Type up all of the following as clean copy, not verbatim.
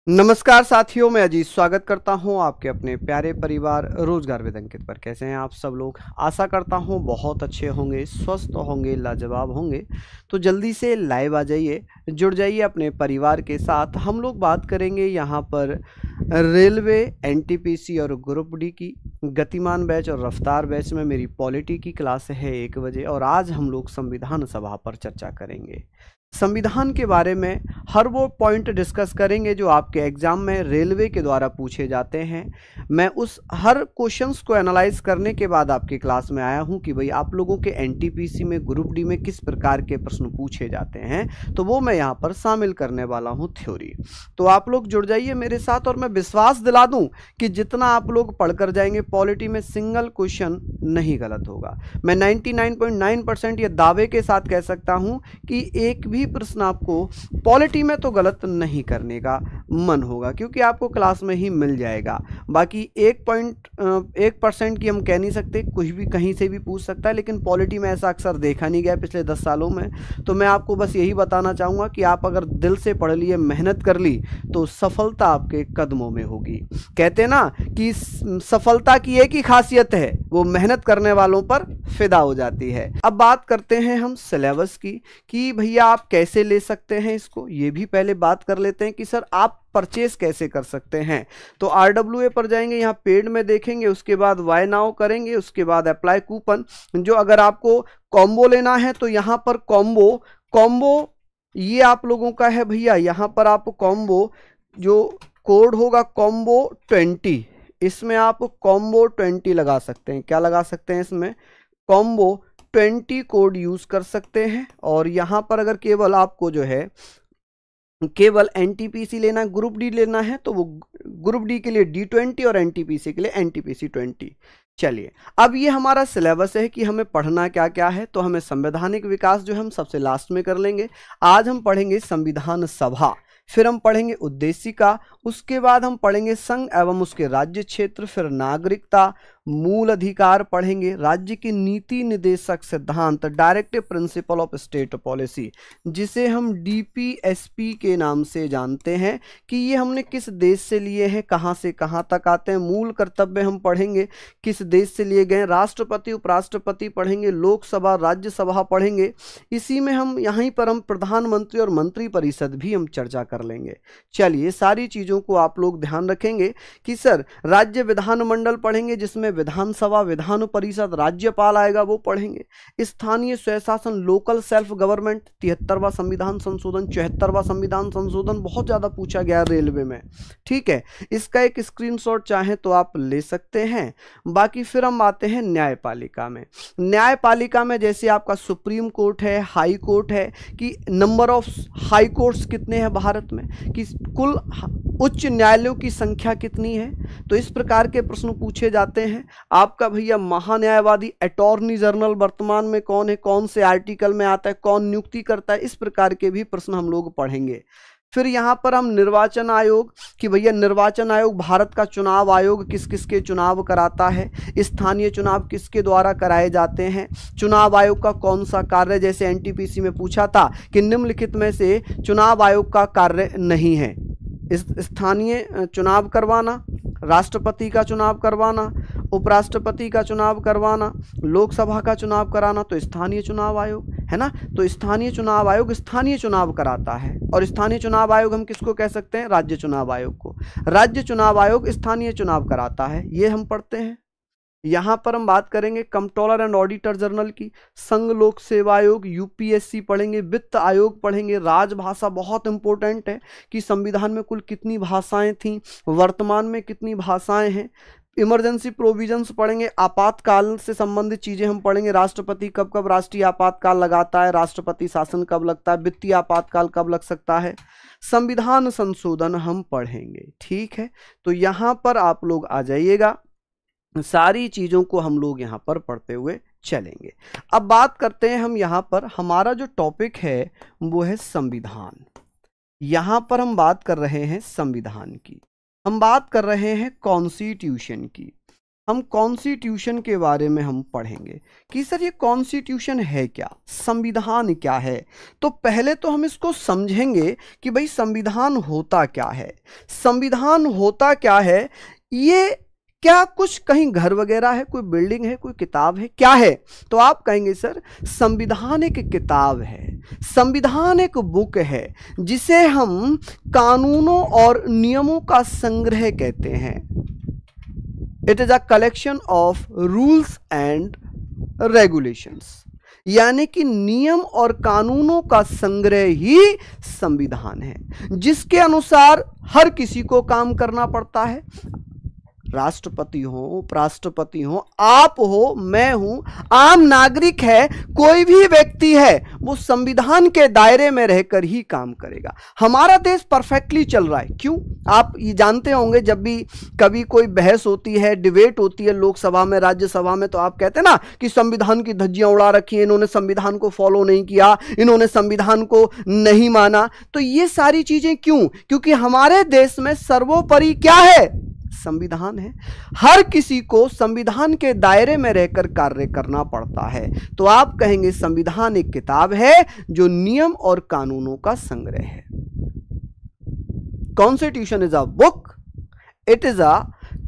नमस्कार साथियों, मैं अजीत स्वागत करता हूं आपके अपने प्यारे परिवार रोजगार विद अंकित पर। कैसे हैं आप सब लोग? आशा करता हूं बहुत अच्छे होंगे, स्वस्थ होंगे, लाजवाब होंगे। तो जल्दी से लाइव आ जाइए, जुड़ जाइए अपने परिवार के साथ। हम लोग बात करेंगे यहां पर रेलवे, एनटीपीसी और ग्रुप डी की गतिमान बैच और रफ्तार बैच में मेरी पॉलिटी की क्लास है 1 बजे, और आज हम लोग संविधान सभा पर चर्चा करेंगे। संविधान के बारे में हर वो पॉइंट डिस्कस करेंगे जो आपके एग्जाम में रेलवे के द्वारा पूछे जाते हैं। मैं उस हर क्वेश्चंस को एनालाइज करने के बाद आपकी क्लास में आया हूं कि भाई आप लोगों के एनटीपीसी में, ग्रुप डी में किस प्रकार के प्रश्न पूछे जाते हैं, तो वो मैं यहां पर शामिल करने वाला हूं थ्योरी। तो आप लोग जुड़ जाइए मेरे साथ, और मैं विश्वास दिला दूं कि जितना आप लोग पढ़कर जाएंगे पॉलिटी में सिंगल क्वेश्चन नहीं गलत होगा। मैं 99.9% ये दावे के साथ कह सकता हूं कि एक भी प्रश्न आपको पॉलिटी में तो गलत नहीं करने का मन होगा, क्योंकि आपको क्लास में ही मिल जाएगा। बाकी 1% की हम कह नहीं सकते, कुछ भी कहीं से भी पूछ सकता है, लेकिन पॉलिटी में ऐसा अक्सर देखा नहीं गया पिछले 10 सालों में। तो मैं आपको बस यही बताना चाहूँगा कि आप अगर दिल से पढ़ लिए, मेहनत कर ली, तो सफलता आपके कदमों में होगी। कहते हैं ना कि सफलता की एक ही खासियत है, वो मेहनत करने वालों पर फिदा हो जाती है। अब बात करते हैं हम सिलेबस की कि भैया आप कैसे ले सकते हैं इसको। ये भी पहले बात कर लेते हैं कि सर आप परचेस कैसे कर सकते हैं। तो RWA पर जाएंगे, यहाँ पेड में देखेंगे, उसके बाद वाई नाउ करेंगे, उसके बाद अप्लाई कूपन। जो अगर आपको कॉम्बो लेना है तो यहाँ पर कॉम्बो ये आप लोगों का है भैया। यहाँ पर आप कॉम्बो जो कोड होगा कॉम्बो 20, इसमें आप कॉम्बो 20 लगा सकते हैं। क्या लगा सकते हैं इसमें? कॉम्बो 20 कोड यूज कर सकते हैं। और यहां पर अगर केवल आपको जो है केवल एनटीपीसी लेना है, ग्रुप डी लेना है, तो वो ग्रुप डी के लिए D20 और एनटीपीसी के लिए एनटीपीसी 20। चलिए, अब ये हमारा सिलेबस है कि हमें पढ़ना क्या क्या है। तो हमें संवैधानिक विकास जो हम सबसे लास्ट में कर लेंगे। आज हम पढ़ेंगे संविधान सभा, फिर हम पढ़ेंगे उद्देशिका, उसके बाद हम पढ़ेंगे संघ एवं उसके राज्य क्षेत्र, फिर नागरिकता, मूल अधिकार पढ़ेंगे, राज्य की नीति निदेशक सिद्धांत, directive principle of state policy, जिसे हम DPSP के नाम से जानते हैं कि ये हमने किस देश से लिए हैं, कहाँ से कहाँ तक आते हैं। मूल कर्तव्य हम पढ़ेंगे, किस देश से लिए गए। राष्ट्रपति, उपराष्ट्रपति पढ़ेंगे, लोकसभा, राज्यसभा पढ़ेंगे। इसी में हम यहीं पर हम प्रधानमंत्री और मंत्री परिषद भी हम चर्चा कर लेंगे। चलिए, सारी चीज़ों को आप लोग ध्यान रखेंगे कि सर राज्य विधानमंडल पढ़ेंगे, जिसमें विधानसभा, विधान परिषद, राज्यपाल आएगा, वो पढ़ेंगे। स्थानीय स्वशासन, लोकल सेल्फ गवर्नमेंट, 73वां संविधान संशोधन, 74वां संविधान संशोधन बहुत ज़्यादा पूछा गया रेलवे में। ठीक है, इसका एक स्क्रीनशॉट चाहे तो आप ले सकते हैं। बाकी फिर हम आते हैं न्यायपालिका में। न्यायपालिका में जैसे आपका सुप्रीम कोर्ट है, हाई कोर्ट है, कि नंबर ऑफ हाई कोर्ट्स कितने हैं भारत में, कि कुल उच्च न्यायालयों की संख्या कितनी है। तो इस प्रकार के प्रश्न पूछे जाते हैं। आपका भैया महान्यायवादी, अटॉर्नी जनरल वर्तमान में कौन है, कौन से आर्टिकल में आता है, कौन नियुक्ति करता है, इस प्रकार के भी प्रश्न हम लोग पढ़ेंगे। फिर यहाँ पर हम निर्वाचन आयोग, कि भैया निर्वाचन आयोग, भारत का चुनाव आयोग किस किस के चुनाव कराता है, स्थानीय चुनाव किसके द्वारा कराए जाते हैं, चुनाव आयोग का कौन सा कार्य, जैसे एनटीपीसी में पूछा था कि निम्नलिखित में से चुनाव आयोग का कार्य नहीं है, स्थानीय चुनाव करवाना, राष्ट्रपति का चुनाव करवाना, उपराष्ट्रपति का चुनाव करवाना, लोकसभा का चुनाव कराना, तो स्थानीय चुनाव आयोग है ना। तो स्थानीय चुनाव आयोग स्थानीय चुनाव कराता है। और स्थानीय चुनाव आयोग हम किसको कह सकते हैं? राज्य चुनाव आयोग को। राज्य चुनाव आयोग स्थानीय चुनाव कराता है, ये हम पढ़ते हैं। यहाँ पर हम बात करेंगे कंट्रोलर एंड ऑडिटर जनरल की, संघ लोक सेवा आयोग, यूपीएससी पढ़ेंगे, वित्त आयोग पढ़ेंगे, राजभाषा बहुत इंपॉर्टेंट है कि संविधान में कुल कितनी भाषाएं थीं, वर्तमान में कितनी भाषाएं हैं। इमरजेंसी प्रोविजंस पढ़ेंगे, आपातकाल से संबंधित चीजें हम पढ़ेंगे, राष्ट्रपति कब कब राष्ट्रीय आपातकाल लगाता है, राष्ट्रपति शासन कब लगता है, वित्तीय आपातकाल कब लग सकता है, संविधान संशोधन हम पढ़ेंगे। ठीक है, तो यहाँ पर आप लोग आ जाइएगा, सारी चीजों को हम लोग यहाँ पर पढ़ते हुए चलेंगे। अब बात करते हैं हम यहाँ पर, हमारा जो टॉपिक है वो है संविधान। यहाँ पर हम बात कर रहे हैं संविधान की, हम बात कर रहे हैं कॉन्स्टिट्यूशन की। हम कॉन्स्टिट्यूशन के बारे में हम पढ़ेंगे कि सर ये कॉन्स्टिट्यूशन है क्या, संविधान क्या है। तो पहले तो हम इसको समझेंगे कि भाई संविधान होता क्या है। संविधान होता क्या है, ये क्या कुछ कहीं घर वगैरह है, कोई बिल्डिंग है, कोई किताब है, क्या है? तो आप कहेंगे सर संविधान एक किताब है, संविधान एक बुक है जिसे हम कानूनों और नियमों का संग्रह कहते हैं। It is a collection of rules and regulations, यानी कि नियम और कानूनों का संग्रह ही संविधान है, जिसके अनुसार हर किसी को काम करना पड़ता है। राष्ट्रपति हो, उपराष्ट्रपति हो, आप हो, मैं हूं, आम नागरिक है, कोई भी व्यक्ति है, वो संविधान के दायरे में रहकर ही काम करेगा। हमारा देश परफेक्टली चल रहा है। क्यों? आप ये जानते होंगे, जब भी कभी कोई बहस होती है, डिबेट होती है लोकसभा में, राज्यसभा में, तो आप कहते हैं ना कि संविधान की धज्जियां उड़ा रखी है, इन्होंने संविधान को फॉलो नहीं किया, इन्होंने संविधान को नहीं माना। तो ये सारी चीजें क्यों? क्योंकि हमारे देश में सर्वोपरि क्या है? संविधान है। हर किसी को संविधान के दायरे में रहकर कार्य करना पड़ता है। तो आप कहेंगे संविधान एक किताब है जो नियम और कानूनों का संग्रह है। Constitution is a book, it is a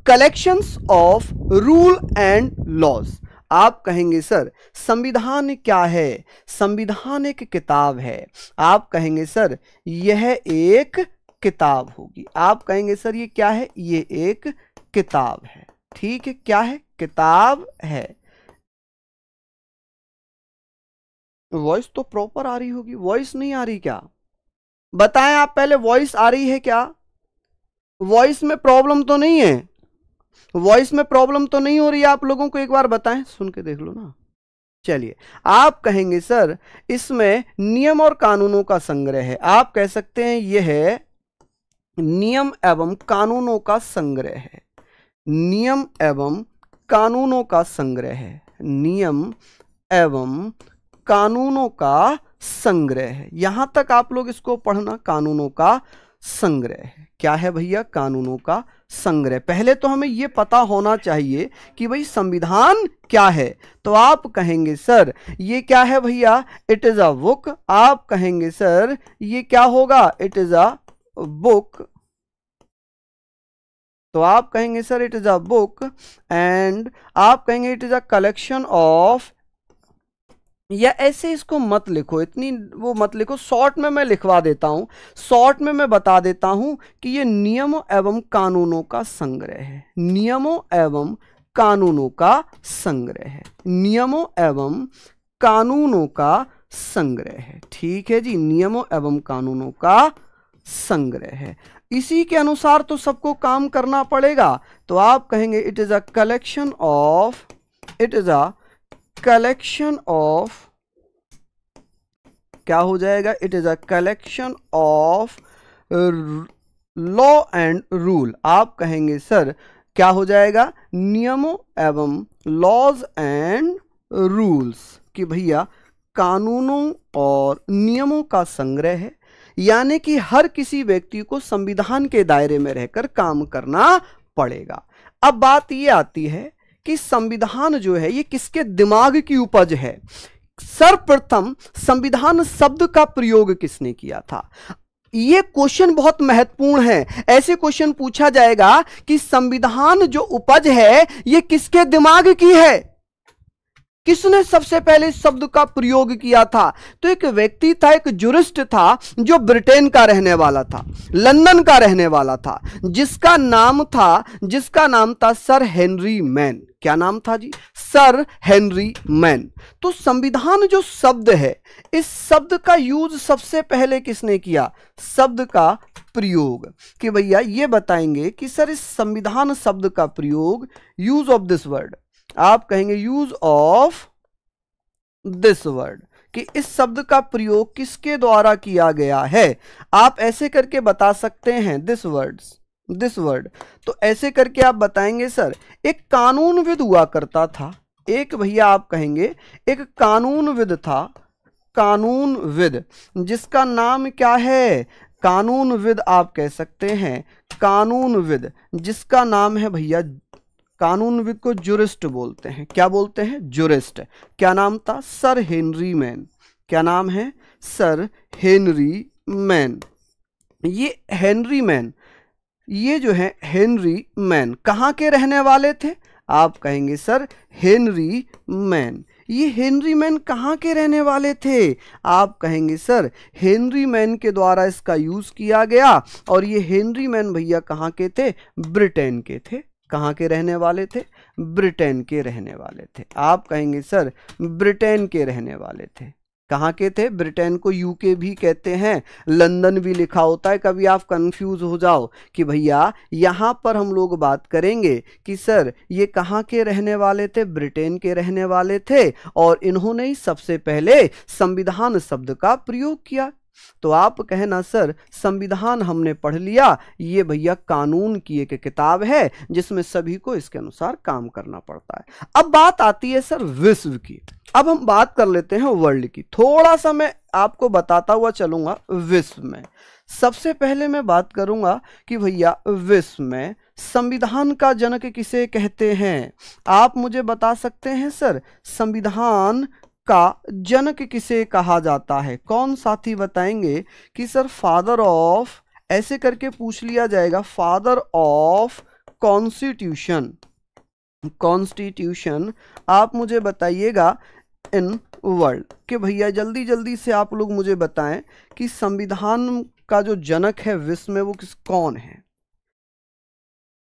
collections of rule and laws. आप कहेंगे सर संविधान क्या है? संविधान एक किताब है। आप कहेंगे सर यह एक किताब होगी। आप कहेंगे सर ये क्या है? ये एक किताब है। ठीक है, क्या है? किताब है। वॉइस तो प्रॉपर आ रही होगी, वॉइस नहीं आ रही क्या? बताएं आप पहले, वॉइस आ रही है क्या? वॉइस में प्रॉब्लम तो नहीं है? वॉइस में प्रॉब्लम तो नहीं हो रही है आप लोगों को? एक बार बताएं, सुन के देख लो ना। चलिए, आप कहेंगे सर इसमें नियम और कानूनों का संग्रह है। आप कह सकते हैं यह है नियम एवं कानूनों का संग्रह है। नियम एवं कानूनों का संग्रह है। नियम एवं कानूनों का संग्रह है। यहां तक आप लोग इसको पढ़ना, कानूनों का संग्रह है। क्या है भैया? कानूनों का संग्रह। पहले तो हमें यह पता होना चाहिए कि भाई संविधान क्या है। तो आप कहेंगे सर ये क्या है भैया? It is a book. आप कहेंगे सर ये क्या होगा? It is a book. तो आप कहेंगे sir it is a book, and आप कहेंगे it is a collection of, या ऐसे इसको मत लिखो, इतनी वो मत लिखो, शॉर्ट में मैं लिखवा देता हूं। शॉर्ट में मैं बता देता हूं कि ये नियमों एवं कानूनों का संग्रह है। नियमों एवं कानूनों का संग्रह है। नियमों एवं कानूनों का संग्रह है। ठीक है जी, नियमों एवं कानूनों का संग्रह है। इसी के अनुसार तो सबको काम करना पड़ेगा। तो आप कहेंगे it is a collection of, it is a collection of, क्या हो जाएगा? It is a collection of law and rule. आप कहेंगे सर क्या हो जाएगा? नियमों एवं लॉज एंड रूल्स, कि भैया कानूनों और नियमों का संग्रह है, यानी कि हर किसी व्यक्ति को संविधान के दायरे में रहकर काम करना पड़ेगा। अब बात यह आती है कि संविधान जो है ये किसके दिमाग की उपज है? सर्वप्रथम संविधान शब्द का प्रयोग किसने किया था? ये क्वेश्चन बहुत महत्वपूर्ण है। ऐसे क्वेश्चन पूछा जाएगा कि संविधान जो उपज है ये किसके दिमाग की है? किसने सबसे पहले इस शब्द का प्रयोग किया था? तो एक व्यक्ति था, एक जुरिस्ट था, जो ब्रिटेन का रहने वाला था, लंदन का रहने वाला था, जिसका नाम था सर हेनरी मैन। क्या नाम था जी? Sir Henry man. तो संविधान जो शब्द है, इस शब्द का यूज सबसे पहले किसने किया? शब्द का प्रयोग, कि भैया ये बताएंगे कि सर इस संविधान शब्द का प्रयोग, यूज ऑफ दिस वर्ड, आप कहेंगे यूज ऑफ दिस वर्ड, कि इस शब्द का प्रयोग किसके द्वारा किया गया है? आप ऐसे करके बता सकते हैं दिस वर्ड। तो ऐसे करके आप बताएंगे सर एक कानूनविद हुआ करता था, एक भैया आप कहेंगे एक कानूनविद था, कानूनविद, जिसका नाम क्या है? कानूनविद आप कह सकते हैं, कानूनविद जिसका नाम है भैया कानूनविद को जुरिस्ट बोलते हैं। क्या बोलते हैं? जुरिस्ट। क्या नाम था? Sir Henry man. क्या नाम है? Sir Henry man. ये हेनरी मैन, ये जो है हेनरी मैन कहाँ के रहने वाले थे? आप कहेंगे सर हेनरी मैन। ये हेनरी मैन कहाँ के रहने वाले थे? आप कहेंगे सर हेनरी मैन के द्वारा इसका यूज किया गया। और ये हेनरी मैन भैया कहाँ के थे? ब्रिटेन के थे। कहाँ के रहने वाले थे? ब्रिटेन के रहने वाले थे। आप कहेंगे सर ब्रिटेन के रहने वाले थे। कहाँ के थे? ब्रिटेन को यूके भी कहते हैं, लंदन भी लिखा होता है। कभी आप कंफ्यूज हो जाओ कि भैया यहाँ पर हम लोग बात करेंगे कि सर ये कहाँ के रहने वाले थे? ब्रिटेन के रहने वाले थे और इन्होंने ही सबसे पहले संविधान शब्द का प्रयोग किया। तो आप कहना सर संविधान हमने पढ़ लिया, ये भैया कानून की एक किताब है जिसमें सभी को इसके अनुसार काम करना पड़ता है। अब बात आती है सर विश्व की। अब हम बात कर लेते हैं वर्ल्ड की। थोड़ा सा मैं आपको बताता हुआ चलूंगा विश्व में। सबसे पहले मैं बात करूंगा कि भैया विश्व में संविधान का जनक किसे कहते हैं? आप मुझे बता सकते हैं सर संविधान का जनक किसे कहा जाता है? कौन साथी बताएंगे कि सर फादर ऑफ, ऐसे करके पूछ लिया जाएगा, फादर ऑफ कॉन्स्टिट्यूशन। कॉन्स्टिट्यूशन आप मुझे बताइएगा इन वर्ल्ड कि भैया जल्दी जल्दी से आप लोग मुझे बताएं कि संविधान का जो जनक है विश्व में वो कौन है।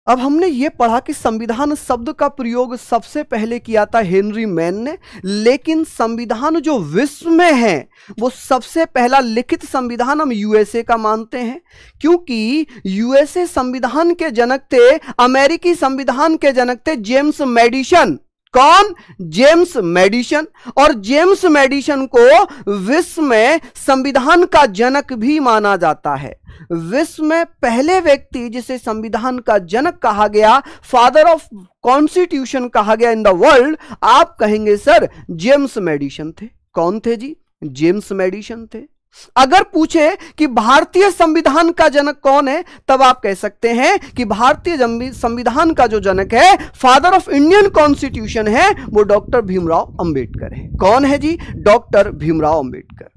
अब हमने ये पढ़ा कि संविधान शब्द का प्रयोग सबसे पहले किया था हेनरी मैन ने, लेकिन संविधान जो विश्व में है वो सबसे पहला लिखित संविधान हम यूएसए का मानते हैं, क्योंकि यूएसए संविधान के जनक थे, अमेरिकी संविधान के जनक थे जेम्स मैडिसन। कौन? James Madison. और जेम्स मैडिसन को विश्व में संविधान का जनक भी माना जाता है। विश्व में पहले व्यक्ति जिसे संविधान का जनक कहा गया, फादर ऑफ कॉन्स्टिट्यूशन कहा गया इन द वर्ल्ड, आप कहेंगे सर जेम्स मैडिसन थे। कौन थे जी? जेम्स मैडिसन थे। अगर पूछे कि भारतीय संविधान का जनक कौन है, तब आप कह सकते हैं कि भारतीय संविधान का जो जनक है, फादर ऑफ इंडियन कॉन्स्टिट्यूशन है, वो डॉक्टर भीमराव अंबेडकर है। कौन है जी? डॉक्टर भीमराव अंबेडकर।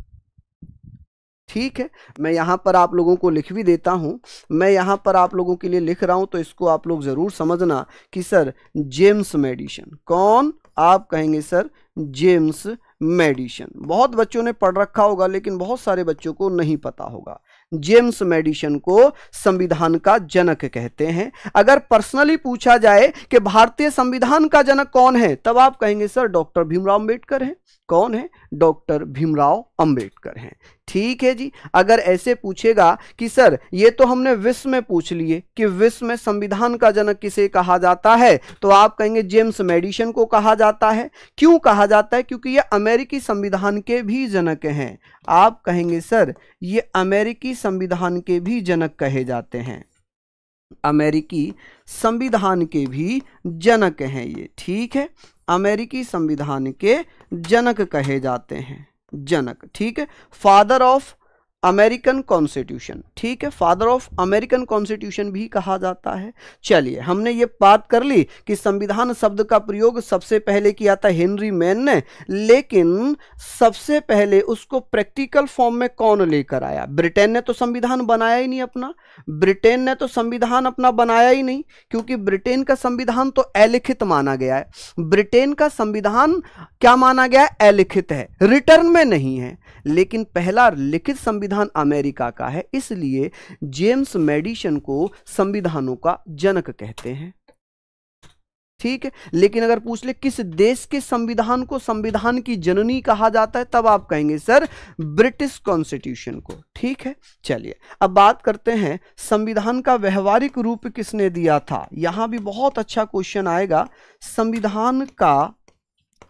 ठीक है, मैं यहां पर आप लोगों को लिख भी देता हूं। मैं यहां पर आप लोगों के लिए लिख रहा हूं, तो इसको आप लोग जरूर समझना कि सर जेम्स मैडिसन। कौन? आप कहेंगे सर जेम्स मैडिसन। बहुत बच्चों ने पढ़ रखा होगा, लेकिन बहुत सारे बच्चों को नहीं पता होगा। जेम्स मैडिसन को संविधान का जनक कहते हैं। अगर पर्सनली पूछा जाए कि भारतीय संविधान का जनक कौन है, तब आप कहेंगे सर डॉक्टर भीमराव अंबेडकर हैं। कौन है? डॉक्टर भीमराव अंबेडकर हैं। ठीक है जी। अगर ऐसे पूछेगा कि सर ये तो हमने विश्व में पूछ लिए कि विश्व में संविधान का जनक किसे कहा जाता है, तो आप कहेंगे जेम्स मैडिसन को कहा जाता है। क्यों कहा जाता है? क्योंकि ये अमेरिकी संविधान के भी जनक हैं। आप कहेंगे सर ये अमेरिकी संविधान के भी जनक कहे जाते हैं। अमेरिकी संविधान के भी जनक हैं ये। ठीक है, अमेरिकी संविधान के जनक कहे जाते हैं। जनक, ठीक है। फादर ऑफ अमेरिकन कॉन्स्टिट्यूशन, ठीक है, फादर ऑफ अमेरिकन कॉन्स्टिट्यूशन भी कहा जाता है। चलिए, हमने ये बात कर ली कि संविधान शब्द का प्रयोग सबसे पहले किया था हेनरी मैन ने, लेकिन सबसे पहले उसको प्रैक्टिकल फॉर्म में कौन लेकर आया? ब्रिटेन ने तो संविधान बनाया ही नहीं अपना। ब्रिटेन ने तो संविधान अपना बनाया ही नहीं, क्योंकि ब्रिटेन का संविधान तो अलिखित माना गया है। ब्रिटेन का संविधान क्या माना गया है? अलिखित है, रिटर्न में नहीं है। लेकिन पहला लिखित संविधान अमेरिका का है, इसलिए जेम्स मैडिसन को संविधानों का जनक कहते हैं। ठीक है, लेकिन अगर पूछ ले किस देश के संविधान को संविधान की जननी कहा जाता है, तब आप कहेंगे सर ब्रिटिश कॉन्स्टिट्यूशन को। ठीक है, चलिए अब बात करते हैं संविधान का व्यवहारिक रूप किसने दिया था। यहां भी बहुत अच्छा क्वेश्चन आएगा। संविधान का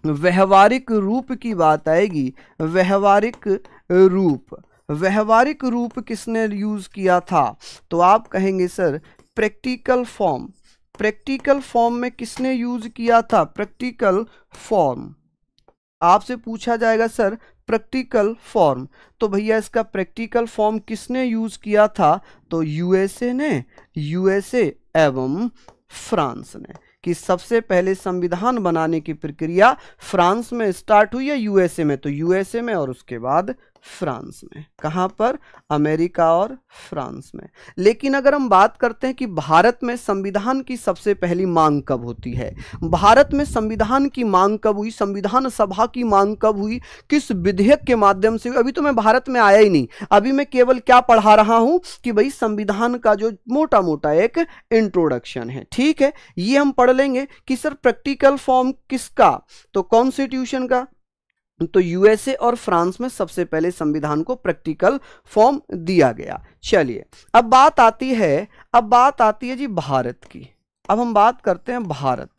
व्यवहारिक रूप की बात आएगी। व्यवहारिक रूप, व्यवहारिक रूप किसने यूज किया था, तो आप कहेंगे sir practical form. Practical form में किसने यूज किया था? Practical form. आपसे पूछा जाएगा सर प्रैक्टिकल फॉर्म, तो भैया इसका प्रैक्टिकल फॉर्म किसने यूज किया था? तो यूएसए ने, यूएसए एवं फ्रांस ने। कि सबसे पहले संविधान बनाने की प्रक्रिया फ्रांस में स्टार्ट हुई या यूएसए में? तो यूएसए में और उसके बाद फ्रांस में। कहां पर? अमेरिका और फ्रांस में। लेकिन अगर हम बात करते हैं कि भारत में संविधान की सबसे पहली मांग कब होती है, भारत में संविधान की मांग कब हुई, संविधान सभा की मांग कब हुई, किस विधेयक के माध्यम से? अभी तो मैं भारत में आया ही नहीं, अभी मैं केवल क्या पढ़ा रहा हूं कि भाई संविधान का जो मोटा मोटा एक इंट्रोडक्शन है, ठीक है, ये हम पढ़ लेंगे कि सर प्रैक्टिकल फॉर्म किसका? तो कॉन्स्टिट्यूशन का। तो यूएसए और फ्रांस में सबसे पहले संविधान को प्रैक्टिकल फॉर्म दिया गया। चलिए अब बात आती है जी भारत की। अब हम बात करते हैं भारत,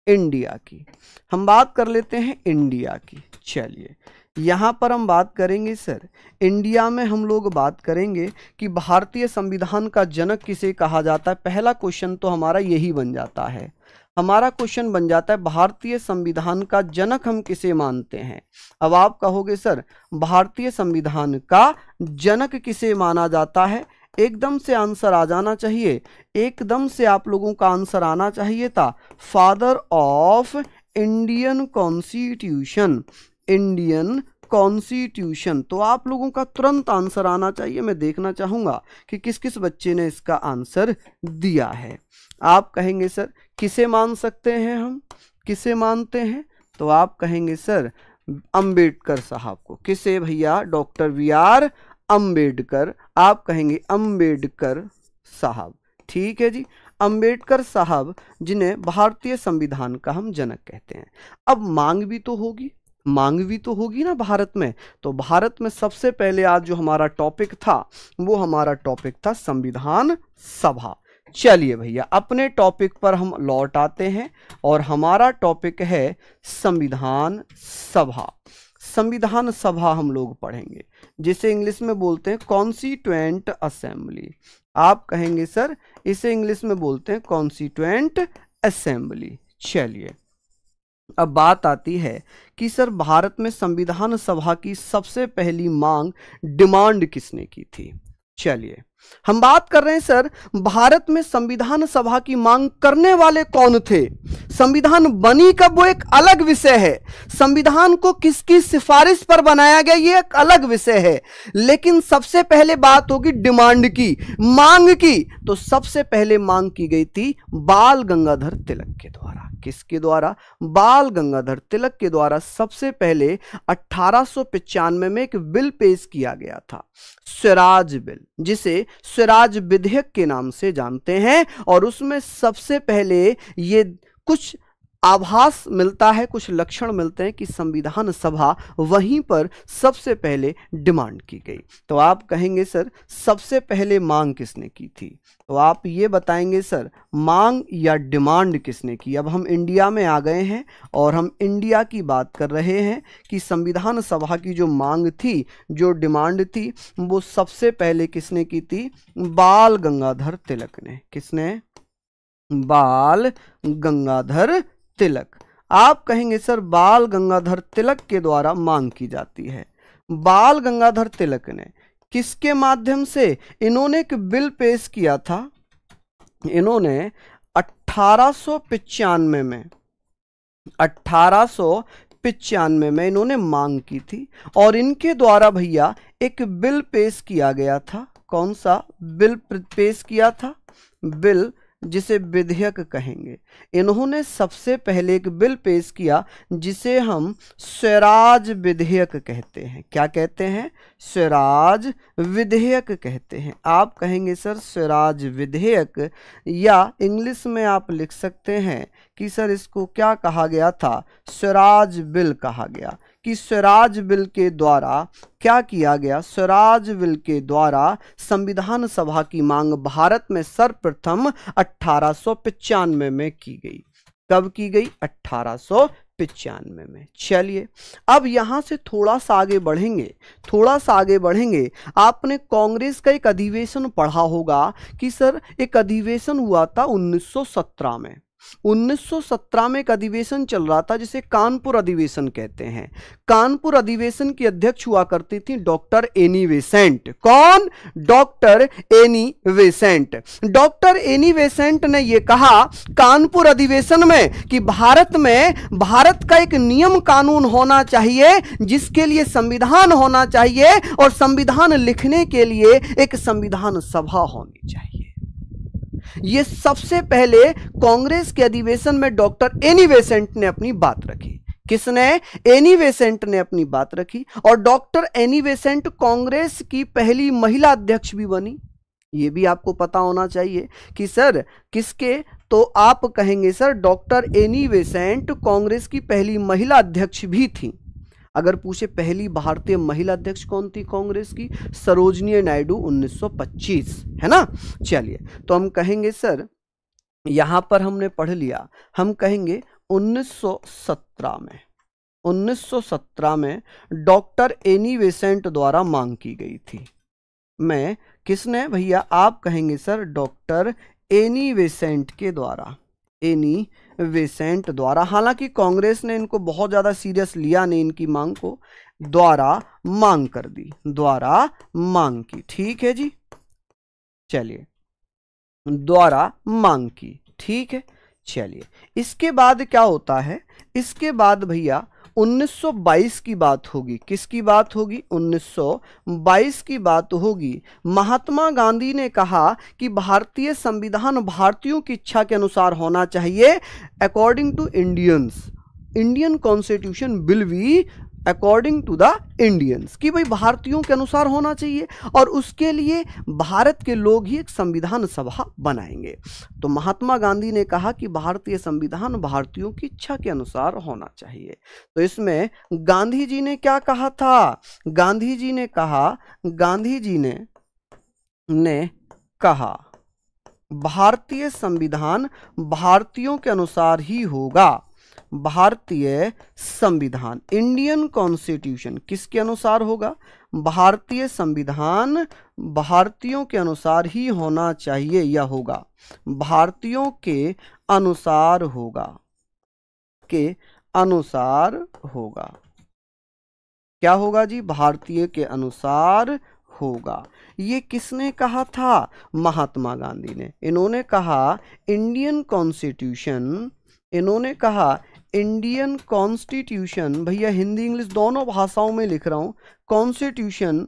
इंडिया की। हम बात कर लेते हैं इंडिया की। चलिए यहां पर हम बात करेंगे सर, इंडिया में हम लोग बात करेंगे कि भारतीय संविधान का जनक किसे कहा जाता है। पहला क्वेश्चन तो हमारा यही बन जाता है, हमारा क्वेश्चन बन जाता है भारतीय संविधान का जनक हम किसे मानते हैं। अब आप कहोगे सर भारतीय संविधान का जनक किसे माना जाता है? एकदम से आंसर आ जाना चाहिए, एकदम से आप लोगों का आंसर आना चाहिए था, father of Indian constitution, Indian constitution. तो आप लोगों का तुरंत आंसर आना चाहिए। मैं देखना चाहूंगा कि किस किस बच्चे ने इसका आंसर दिया है। आप कहेंगे सर किसे मान सकते हैं हम, किसे मानते हैं? तो आप कहेंगे सर अंबेडकर साहब को। किसे भैया? Doctor B R Ambedkar. आप कहेंगे अंबेडकर साहब, ठीक है जी, अंबेडकर साहब जिन्हें भारतीय संविधान का हम जनक कहते हैं। अब मांग भी तो होगी, मांग भी तो होगी ना भारत में। तो भारत में सबसे पहले आज जो हमारा टॉपिक था वो हमारा टॉपिक था संविधान सभा। चलिए भैया अपने टॉपिक पर हम लौट आते हैं और हमारा टॉपिक है संविधान सभा। संविधान सभा हम लोग पढ़ेंगे, जिसे इंग्लिश में बोलते हैं कॉन्स्टिट्यूएंट असेंबली। आप कहेंगे सर इसे इंग्लिश में बोलते हैं कॉन्स्टिट्यूएंट असेंबली। चलिए अब बात आती है कि सर भारत में संविधान सभा की सबसे पहली मांग, डिमांड किसने की थी। चलिए हम बात कर रहे हैं सर भारत में संविधान सभा की मांग करने वाले कौन थे। संविधान बनी कब वो एक अलग विषय है, संविधान को किसकी सिफारिश पर बनाया गया ये एक अलग विषय है। लेकिन सबसे पहले बात होगी डिमांड की, मांग की। तो सबसे पहले मांग की गई थी बाल गंगाधर तिलक के द्वारा। किसके द्वारा? बाल गंगाधर तिलक के द्वारा सबसे पहले 1895 में एक बिल पेश किया गया था, स्वराज बिल, जिसे स्वराज विधेयक के नाम से जानते हैं। और उसमें सबसे पहले ये कुछ आभास मिलता है, कुछ लक्षण मिलते हैं कि संविधान सभा वहीं पर सबसे पहले डिमांड की गई। तो आप कहेंगे सर सबसे पहले मांग किसने की थी? तो आप ये बताएंगे सर मांग या डिमांड किसने की। अब हम इंडिया में आ गए हैं और हम इंडिया की बात कर रहे हैं कि संविधान सभा की जो मांग थी, जो डिमांड थी, वो सबसे पहले किसने की थी? बाल गंगाधर तिलक ने। किसने? बाल गंगाधर तिलक। आप कहेंगे सर बाल गंगाधर तिलक के द्वारा मांग की जाती है। बाल गंगाधर तिलक ने किसके माध्यम से? इन्होंने एक बिल पेश किया था, इन्होंने 1895 में, 1895 में इन्होंने मांग की थी और इनके द्वारा भैया एक बिल पेश किया गया था। कौन सा बिल पेश किया था? बिल जिसे विधेयक कहेंगे। इन्होंने सबसे पहले एक बिल पेश किया जिसे हम स्वराज विधेयक कहते हैं। क्या कहते हैं? स्वराज विधेयक कहते हैं। आप कहेंगे सर स्वराज विधेयक, या इंग्लिश में आप लिख सकते हैं कि सर इसको क्या कहा गया था? स्वराज बिल कहा गया। कि स्वराज बिल के द्वारा क्या किया गया? स्वराज बिल के द्वारा संविधान सभा की मांग भारत में सर्वप्रथम 1895 में की गई। कब की गई? 1895 में। चलिए अब यहां से थोड़ा सा आगे बढ़ेंगे, थोड़ा सा आगे बढ़ेंगे। आपने कांग्रेस का एक अधिवेशन पढ़ा होगा कि सर एक अधिवेशन हुआ था 1917 में। 1917 में एक अधिवेशन चल रहा था जिसे कानपुर अधिवेशन कहते हैं। कानपुर अधिवेशन की अध्यक्ष हुआ करती थी डॉक्टर एनी बेसेंट। कौन? Doctor Annie Besant. Doctor Annie Besant ने यह कहा कानपुर अधिवेशन में कि भारत का एक नियम कानून होना चाहिए, जिसके लिए संविधान होना चाहिए, और संविधान लिखने के लिए एक संविधान सभा होनी चाहिए। यह सबसे पहले कांग्रेस के अधिवेशन में डॉक्टर एनी बेसेंट ने अपनी बात रखी। किसने? एनी बेसेंट ने अपनी बात रखी। और डॉक्टर एनी बेसेंट कांग्रेस की पहली महिला अध्यक्ष भी बनी। यह भी आपको पता होना चाहिए कि सर किसके, तो आप कहेंगे sir doctor Annie Besant Congress की पहली महिला अध्यक्ष भी थी। अगर पूछे पहली भारतीय महिला अध्यक्ष कौन थी कांग्रेस की? सरोजिनी नायडू 1925, है ना। चलिए, तो हम कहेंगे सर, यहां पर हमने पढ़ लिया, हम कहेंगे 1917 में डॉक्टर एनी बेसेंट द्वारा मांग की गई थी। मैं किसने भैया? आप कहेंगे सर डॉक्टर एनी बेसेंट के द्वारा, एनी बेसेंट द्वारा। हालांकि कांग्रेस ने इनको बहुत ज्यादा सीरियस लिया नहीं, इनकी मांग को, द्वारा मांग कर दी, द्वारा मांग की। ठीक है जी, चलिए, द्वारा मांग की। ठीक है, चलिए, इसके बाद क्या होता है? इसके बाद भैया 1922 की बात होगी। किसकी बात होगी? 1922 की बात होगी। महात्मा गांधी ने कहा कि भारतीय संविधान भारतीयों की इच्छा के अनुसार होना चाहिए, according to Indians. Indian constitution will be according to the Indians, कि भाई भारतीयों के अनुसार होना चाहिए, और उसके लिए भारत के लोग ही एक संविधान सभा बनाएंगे। तो महात्मा गांधी ने कहा कि भारतीय संविधान भारतीयों की इच्छा के अनुसार होना चाहिए। तो इसमें गांधी जी ने क्या कहा था? गांधी जी ने कहा भारतीय संविधान भारतीयों के अनुसार ही होगा। भारतीय संविधान, इंडियन कॉन्स्टिट्यूशन किसके अनुसार होगा? भारतीय संविधान भारतीयों के अनुसार ही होना चाहिए, या होगा भारतीयों के अनुसार होगा, के अनुसार होगा। क्या होगा जी? भारतीय के अनुसार होगा। ये किसने कहा था? महात्मा गांधी ने। इन्होंने कहा इंडियन कॉन्स्टिट्यूशन, इन्होंने कहा इंडियन कॉन्स्टिट्यूशन, भैया हिंदी इंग्लिश दोनों भाषाओं में लिख रहा हूं, constitution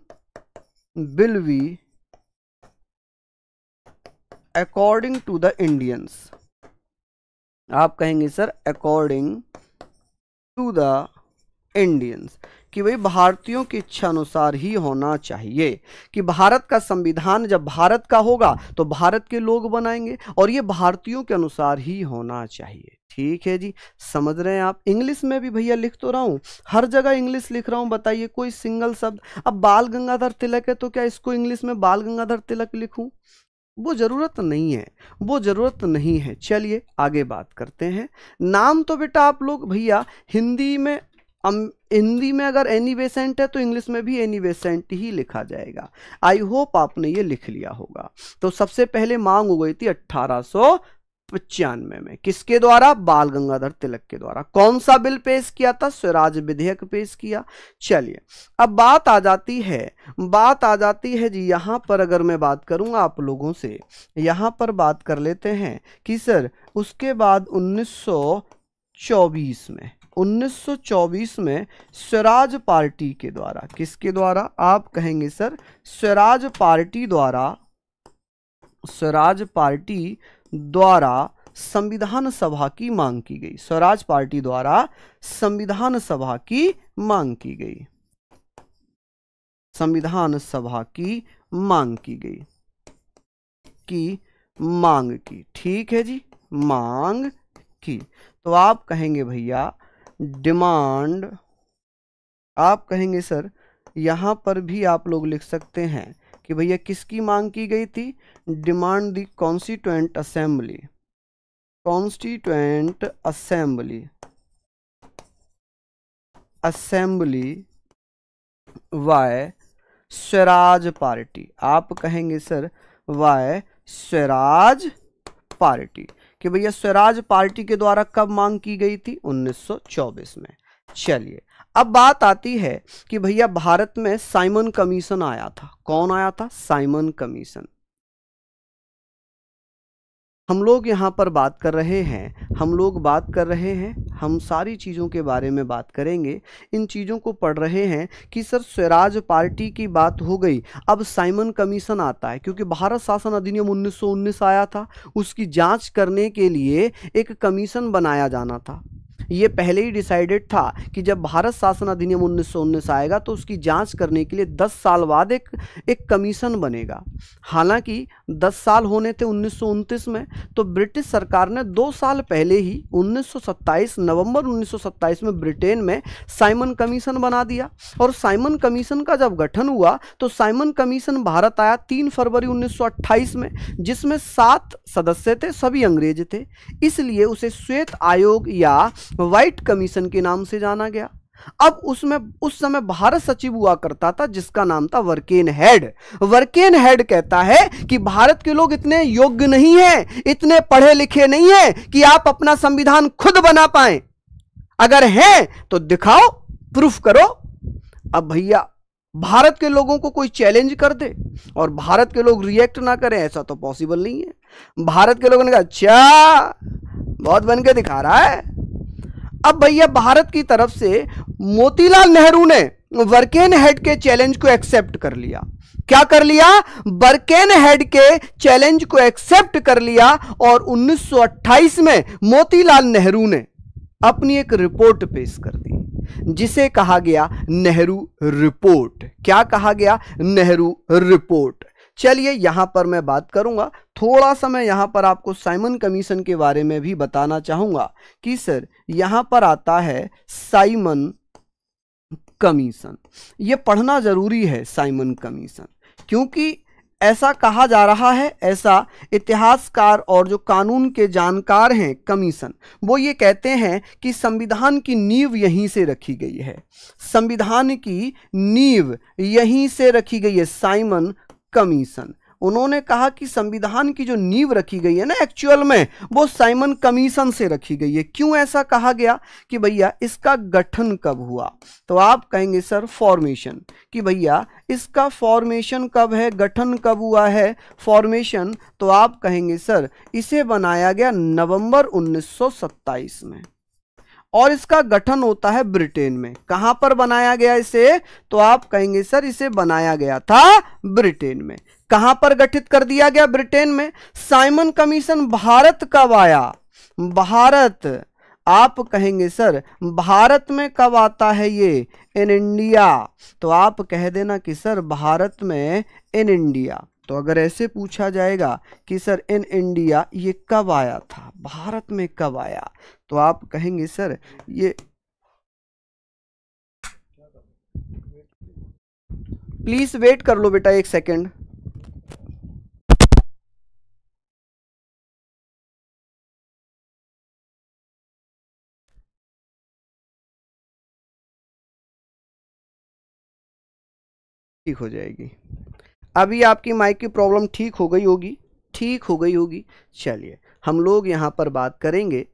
will be according to the Indians. आप कहेंगे sir according to the Indians, कि भाई भारतीयों की इच्छा अनुसार ही होना चाहिए, कि भारत का संविधान जब भारत का होगा तो भारत के लोग बनाएंगे, और ये भारतीयों के अनुसार ही होना चाहिए। ठीक है जी, समझ रहे हैं आप? इंग्लिश में भी भैया लिख तो रहा हूं, हर जगह इंग्लिश लिख रहा हूं, बताइए कोई सिंगल शब्द। अब बाल गंगाधर तिलक है तो क्या इसको इंग्लिश में बाल गंगाधर तिलक लिखूं? वो जरूरत नहीं है, वो जरूरत नहीं है। चलिए आगे बात करते हैं। नाम तो बेटा आप लोग भैया हिंदी में अगर एनी बेसेंट है तो इंग्लिश में भी एनी बेसेंट ही लिखा जाएगा। आई होप आपने ये लिख लिया होगा। तो सबसे पहले मांग हो गई थी 1895 में, किसके द्वारा? बाल गंगाधर तिलक के द्वारा। कौन सा बिल पेश किया था? स्वराज विधेयक पेश किया। चलिए, अब बात आ जाती है जी, यहां पर अगर मैं बात करूंगा आप लोगों से, यहां पर बात कर लेते हैं कि सर उसके बाद 1924 में स्वराज पार्टी के द्वारा, किसके द्वारा? आप कहेंगे सर स्वराज पार्टी द्वारा संविधान सभा की मांग की गई। स्वराज पार्टी द्वारा संविधान सभा की मांग की गई, संविधान सभा की मांग की गई, ठीक है जी, मांग की। तो आप कहेंगे भैया डिमांड, आप कहेंगे सर यहां पर भी आप लोग लिख सकते हैं कि भैया किसकी मांग की गई थी? Demand the constituent assembly Y Swaraj party. आप कहेंगे सर वाय स्वराज पार्टी, कि भैया स्वराज पार्टी के द्वारा कब मांग की गई थी? 1924 में। चलिए अब बात आती है कि भैया भारत में साइमन कमीशन आया था। कौन आया था? Simon commission. हम लोग यहाँ पर बात कर रहे हैं, हम सारी चीज़ों के बारे में बात करेंगे। इन चीज़ों को पढ़ रहे हैं कि सर स्वराज पार्टी की बात हो गई, अब साइमन कमीशन आता है, क्योंकि भारत शासन अधिनियम 1919 आया था, उसकी जांच करने के लिए एक कमीशन बनाया जाना था। ये पहले ही डिसाइडेड था कि जब भारत शासन अधिनियम 1919 आएगा तो उसकी जांच करने के लिए 10 साल बाद एक कमीशन बनेगा। हालांकि 10 साल होने थे 1929 में, तो ब्रिटिश सरकार ने 2 साल पहले ही 1927 नवंबर 1927 में ब्रिटेन में साइमन कमीशन बना दिया। और साइमन कमीशन का जब गठन हुआ तो साइमन कमीशन भारत आया 3 फरवरी 1928 में, जिसमें 7 सदस्य थे, सभी अंग्रेज थे, इसलिए उसे श्वेत आयोग या व्हाइट कमीशन के नाम से जाना गया। अब उसमें उस समय भारत सचिव हुआ करता था जिसका नाम था वर्केन हेड। वर्केन हेड कहता है कि भारत के लोग इतने योग्य नहीं हैं, इतने पढ़े लिखे नहीं हैं कि आप अपना संविधान खुद बना पाएं। अगर हैं तो दिखाओ, प्रूफ करो। अब भैया भारत के लोगों को कोई चैलेंज कर दे और भारत के लोग रिएक्ट ना करें, ऐसा तो पॉसिबल नहीं है। भारत के लोगों ने कहा अच्छा बहुत बन के दिखा रहा है। अब भैया भारत की तरफ से मोतीलाल नेहरू ने वर्केन हेड के चैलेंज को एक्सेप्ट कर लिया। क्या कर लिया? वर्केन हेड के चैलेंज को एक्सेप्ट कर लिया और 1928 में मोतीलाल नेहरू ने अपनी एक रिपोर्ट पेश कर दी, जिसे कहा गया नेहरू रिपोर्ट। क्या कहा गया? नेहरू रिपोर्ट। चलिए यहां पर मैं बात करूंगा, थोड़ा सा मैं यहां पर आपको साइमन कमीशन के बारे में भी बताना चाहूंगा कि सर यहां पर आता है साइमन कमीशन। यह पढ़ना जरूरी है साइमन कमीशन, क्योंकि ऐसा कहा जा रहा है, ऐसा इतिहासकार और जो कानून के जानकार हैं कमीशन, वो ये कहते हैं कि संविधान की नींव यहीं से रखी गई है, संविधान की नींव यहीं से रखी गई है। साइमन कमीशन, उन्होंने कहा कि संविधान की जो नींव रखी गई है ना, एक्चुअल में वो साइमन कमीशन से रखी गई है। क्यों ऐसा कहा गया कि भैया इसका गठन कब हुआ? तो आप कहेंगे सर फॉर्मेशन, कि भैया इसका फॉर्मेशन कब है, गठन कब हुआ है, फॉर्मेशन, तो आप कहेंगे सर इसे बनाया गया नवंबर 1927 में, और इसका गठन होता है ब्रिटेन में। कहां पर बनाया गया इसे? तो आप कहेंगे सर इसे बनाया गया था ब्रिटेन में। कहां पर गठित कर दिया गया? ब्रिटेन में। साइमन कमीशन भारत कब आया? भारत, आप कहेंगे सर भारत में कब आता है ये? In India. तो आप कह देना कि सर भारत में इन इंडिया। तो अगर ऐसे पूछा जाएगा कि सर इन इंडिया ये कब आया था, भारत में कब आया, तो आप कहेंगे सर ये, प्लीज वेट कर लो बेटा 1 सेकेंड। ठीक हो जाएगी। अभी आपकी माइक की प्रॉब्लम ठीक हो गई होगी, ठीक हो गई होगी। चलिए हम लोग यहाँ पर बात करेंगे,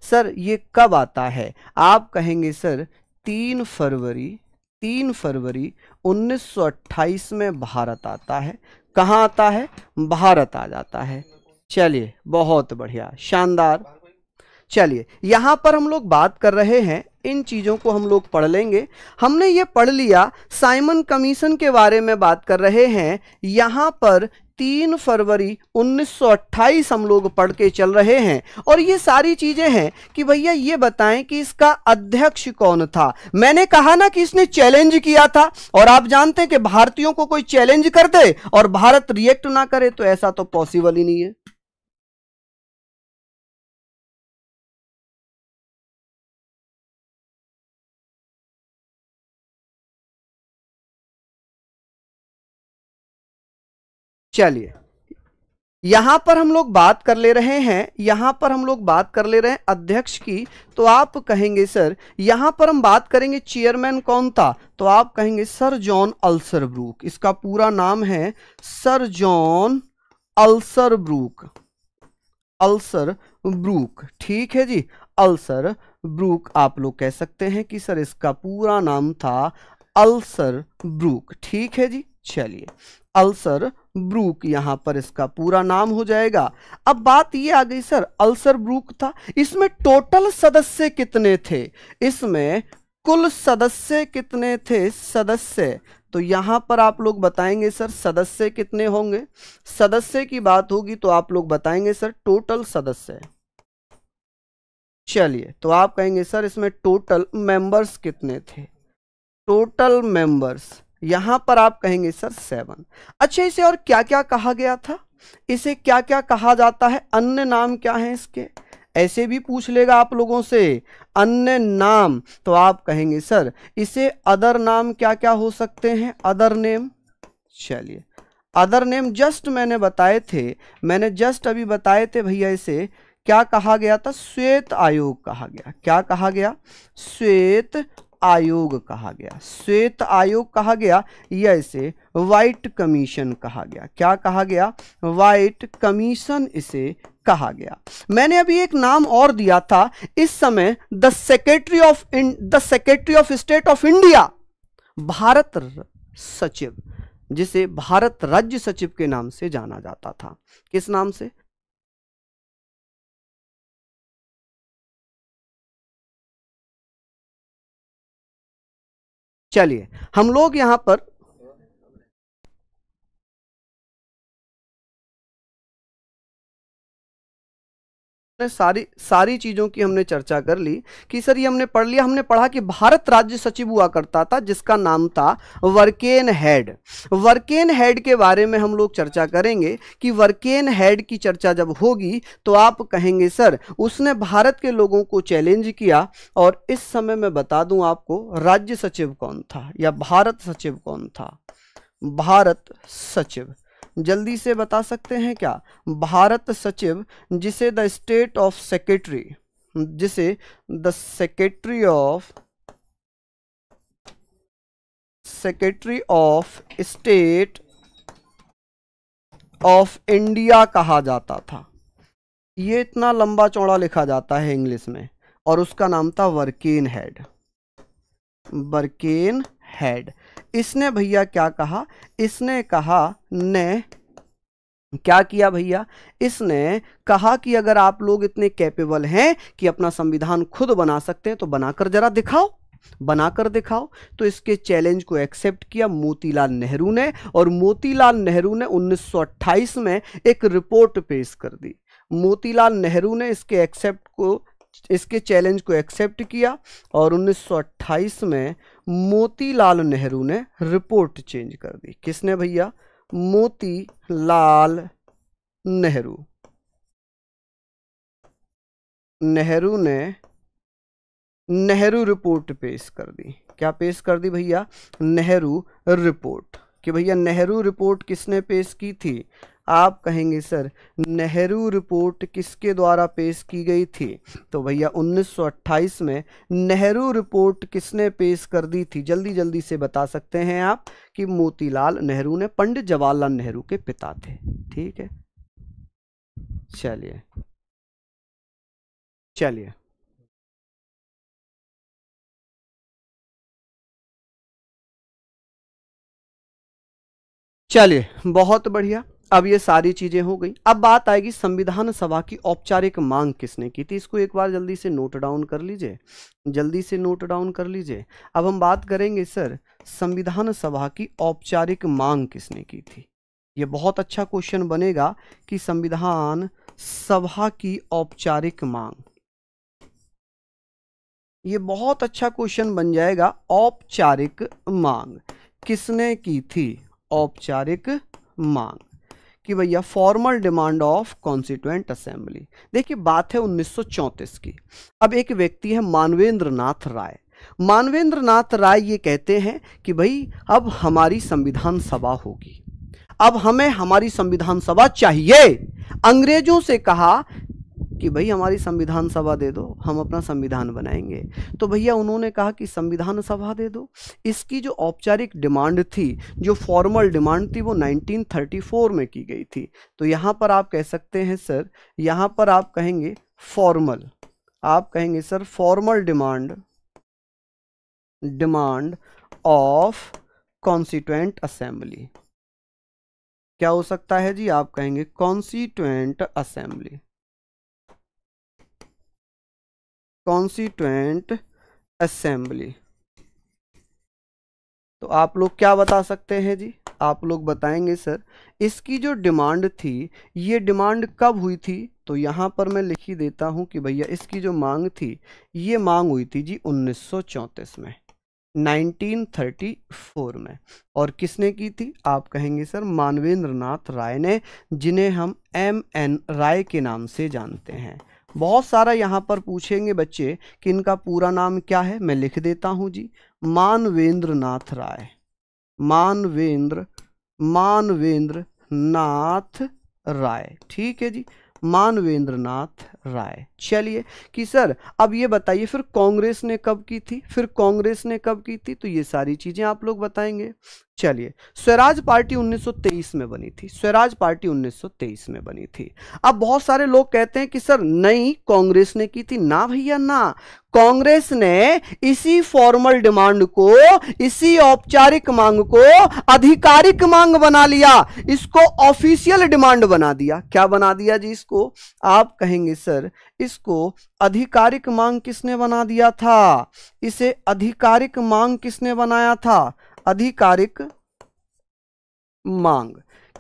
सर ये कब आता है? आप कहेंगे सर 3 फरवरी 1928 में भारत आता है। कहाँ आता है? भारत आ जाता है। चलिए बहुत बढ़िया, शानदार। चलिए यहां पर हम लोग बात कर रहे हैं, इन चीजों को हम लोग पढ़ लेंगे। हमने ये पढ़ लिया, साइमन कमीशन के बारे में बात कर रहे हैं। यहां पर 3 फरवरी 1928 हम लोग पढ़ के चल रहे हैं, और ये सारी चीजें हैं कि भैया ये बताएं कि इसका अध्यक्ष कौन था। मैंने कहा ना कि इसने चैलेंज किया था, और आप जानते हैं कि भारतीयों को कोई चैलेंज कर दे और भारत रिएक्ट ना करे तो ऐसा तो पॉसिबल ही नहीं है। चलिए यहां पर हम लोग बात कर ले रहे हैं, अध्यक्ष की। तो आप कहेंगे सर यहां पर हम बात करेंगे चेयरमैन कौन था, तो आप कहेंगे सर जॉन अल्सरब्रूक। इसका पूरा नाम है सर जॉन अल्सरब्रूक। अल्सर ब्रूक, ठीक है जी, अल्सर ब्रूक आप लोग कह सकते हैं कि सर इसका पूरा नाम था अल्सर ब्रूक, ठीक है जी। चलिए, अल्सर ब्रूक यहां पर इसका पूरा नाम हो जाएगा। अब बात ये आ गई सर, अल्सर ब्रूक था, इसमें टोटल सदस्य कितने थे, इसमें कुल सदस्य कितने थे, सदस्य, तो यहां पर आप लोग बताएंगे सर सदस्य कितने होंगे, सदस्य की बात होगी तो आप लोग बताएंगे सर टोटल सदस्य। चलिए, तो आप कहेंगे सर इसमें टोटल मेंबर्स कितने थे, टोटल मेंबर्स यहां पर आप कहेंगे सर 7। अच्छा, इसे और क्या क्या कहा गया था, इसे क्या क्या कहा जाता है, अन्य नाम क्या है इसके, ऐसे भी पूछ लेगा आप लोगों से, अन्य नाम, तो आप कहेंगे सर इसे अदर नाम क्या क्या हो सकते हैं, अदर नेम। चलिए, अदर नेम जस्ट मैंने बताए थे, मैंने जस्ट अभी बताए थे भैया, इसे क्या कहा गया था, श्वेत आयोग कहा गया, क्या कहा गया, श्वेत आयोग कहा गया, श्वेत आयोग कहा गया, या इसे व्हाइट कमीशन कहा गया, क्या कहा गया, व्हाइट कमीशन इसे कहा गया। मैंने अभी एक नाम और दिया था, इस समय the secretary of state of India, Bharat सचिव, जिसे भारत राज्य सचिव के नाम से जाना जाता था, किस नाम से, चलिए हम लोग यहां पर सारी सारी चीजों की हमने चर्चा कर ली कि सर ये हमने पढ़ लिया, हमने पढ़ा कि भारत राज्य सचिव हुआ करता था जिसका नाम था वर्केन हेड। वर्केन हेड के बारे में हम लोग चर्चा करेंगे कि वर्केन हेड की चर्चा जब होगी तो आप कहेंगे सर उसने भारत के लोगों को चैलेंज किया। और इस समय मैं बता दूं आपको राज्य सचिव कौन था या भारत सचिव कौन था, भारत सचिव जल्दी से बता सकते हैं क्या, भारत सचिव जिसे द स्टेट ऑफ सेक्रेटरी, जिसे the secretary of state of India कहा जाता था। ये इतना लंबा चौड़ा लिखा जाता है इंग्लिश में, और उसका नाम था वर्केन हेड, वर्केन हेड। इसने भैया क्या कहा, इसने कहा ने क्या किया भैया, इसने कहा कि अगर आप लोग इतने कैपेबल हैं कि अपना संविधान खुद बना सकते हैं तो बनाकर जरा दिखाओ, बनाकर दिखाओ। तो इसके चैलेंज को एक्सेप्ट किया मोतीलाल नेहरू ने, और मोतीलाल नेहरू ने 1928 में एक रिपोर्ट पेश कर दी। मोतीलाल नेहरू ने इसके चैलेंज को एक्सेप्ट किया, और 1928 में मोतीलाल नेहरू ने रिपोर्ट चेंज कर दी। किसने भैया, मोतीलाल नेहरू, नेहरू ने नेहरू रिपोर्ट पेश कर दी। क्या पेश कर दी भैया, नेहरू रिपोर्ट। कि भैया नेहरू रिपोर्ट किसने पेश की थी, आप कहेंगे सर नेहरू रिपोर्ट किसके द्वारा पेश की गई थी, तो भैया 1928 में नेहरू रिपोर्ट किसने पेश कर दी थी, जल्दी जल्दी से बता सकते हैं आप कि मोतीलाल नेहरू ने, पंडित जवाहरलाल नेहरू के पिता थे। ठीक है, चलिए चलिए चलिए बहुत बढ़िया। अब ये सारी चीजें हो गई, अब बात आएगी संविधान सभा की औपचारिक मांग किसने की थी। इसको एक बार जल्दी से नोट डाउन कर लीजिए, जल्दी से नोट डाउन कर लीजिए। अब हम बात करेंगे सर संविधान सभा की औपचारिक मांग किसने की थी। ये बहुत अच्छा क्वेश्चन बनेगा कि संविधान सभा की औपचारिक मांग, ये बहुत अच्छा क्वेश्चन बन जाएगा। औपचारिक मांग किसने की थी, औपचारिक मांग कि भैया formal demand of constituent assembly. देखिए बात है 1934 की। अब एक व्यक्ति है मानवेंद्र नाथ राय। मानवेंद्र नाथ राय ये कहते हैं कि भाई अब हमारी संविधान सभा होगी, अब हमें हमारी संविधान सभा चाहिए। अंग्रेजों से कहा कि भाई हमारी संविधान सभा दे दो, हम अपना संविधान बनाएंगे। तो भैया उन्होंने कहा कि संविधान सभा दे दो। इसकी जो औपचारिक डिमांड थी, जो फॉर्मल डिमांड थी, वो 1934 में की गई थी। तो यहाँ पर आप कह सकते हैं सर, यहाँ पर आप कहेंगे फॉर्मल, आप कहेंगे sir formal demand of constituent assembly. क्या हो सकता है जी? आप कहेंगे कॉन्स्टिट्यूएंट असेंबली, कॉन्स्टिट्यूएंट असेंबली। तो आप लोग क्या बता सकते हैं जी? आप लोग बताएंगे सर इसकी जो डिमांड थी, ये डिमांड कब हुई थी? तो यहाँ पर मैं लिख ही देता हूँ कि भैया इसकी जो मांग थी, ये मांग हुई थी जी 1934 में, 1934 में। और किसने की थी? आप कहेंगे सर मानवेंद्र नाथ राय ने, जिन्हें हम MN राय के नाम से जानते हैं। बहुत सारा यहाँ पर पूछेंगे बच्चे कि इनका पूरा नाम क्या है, मैं लिख देता हूँ जी, मानवेंद्र नाथ राय, मानवेंद्र नाथ राय। ठीक है जी, मानवेंद्र नाथ राय। चलिए कि सर अब ये बताइए फिर कांग्रेस ने कब की थी, फिर कांग्रेस ने कब की थी? तो ये सारी चीजें आप लोग बताएंगे। चलिए, स्वराज पार्टी 1923 में बनी थी, स्वराज पार्टी 1923 में बनी थी। अब बहुत सारे लोग कहते हैं कि सर नहीं कांग्रेस ने की थी। ना भैया ना, कांग्रेस ने इसी फॉर्मल डिमांड को, इसी औपचारिक मांग को आधिकारिक मांग बना लिया, इसको ऑफिशियल डिमांड बना दिया। क्या बना दिया जी इसको? आप कहेंगे सर इसको आधिकारिक मांग किसने बना दिया था? इसे आधिकारिक मांग किसने बनाया था? आधिकारिक मांग